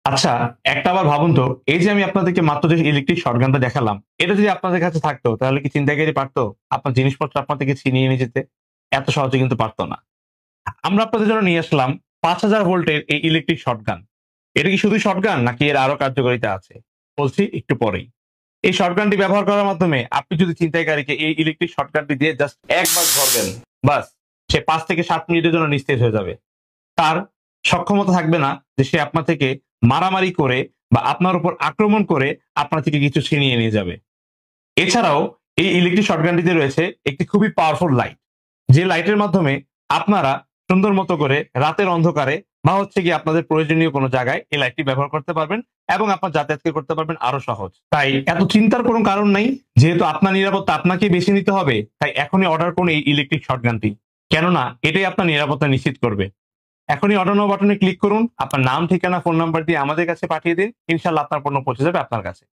আচ্ছা, একটা আবার ভাবুন তো, এই যে আমি আপনাদেরকে মাত্র যে ইলেকট্রিক শটগানটা দেখালাম, এটা যদি আপনাদের কাছে থাকতো তাহলে কি ছিনতাইকারী পারতো আপনার জিনিসপত্র আপনার থেকে ছিনিয়ে নিয়ে যেতে? এত সহজে কিন্তু পারতো না। আমরা আপনাদের জন্য নিয়ে আসলাম ৫০০০ ভোল্টের এই ইলেকট্রিক শটগান। এটা কি শুধু শটগান নাকি এর আরো কার্যকারিতা আছে? বলছি একটু পরেই। এই শটগানটি ব্যবহার করার মাধ্যমে আপনি যদি ছিনতাইকারীকে এই ইলেকট্রিক শটগানটি দিয়ে জাস্ট একবার ধরবেন, বাস সে ৫ থেকে ৭ মিনিটের জন্য নিস্তেজ হয়ে যাবে। তার সক্ষমতা থাকবে না যে সে আপনার থেকে মারামারি করে বা আপনার উপর আক্রমণ করে আপনার থেকে কিছু ছিনিয়ে নিয়ে যাবে। এছাড়াও এই ইলেকট্রিক শটগানটিতে রয়েছে একটি খুবই পাওয়ারফুল লাইট, যে লাইটের মাধ্যমে আপনারা সুন্দর মতো করে রাতের অন্ধকারে বা হচ্ছে কি আপনাদের প্রয়োজনীয় কোনো জায়গায় এই লাইটটি ব্যবহার করতে পারবেন এবং আপনার যাতায়াতকে করতে পারবেন আরো সহজ। তাই এত চিন্তার কোনো কারণ নাই। যেহেতু আপনার নিরাপত্তা আপনাকেই বেছে নিতে হবে, তাই এখনই অর্ডার করুন এই ইলেকট্রিক শটগানটি। কেননা এটাই আপনার নিরাপত্তা নিশ্চিত করবে। এখনই অর্ডার নাও বাটনে ক্লিক করুন, আপনার নাম, ঠিকানা, ফোন নাম্বার দিয়ে আমাদের কাছে পাঠিয়ে দিন। ইনশাআল্লাহ আপনার পণ্য পৌঁছে যাবে আপনার কাছে।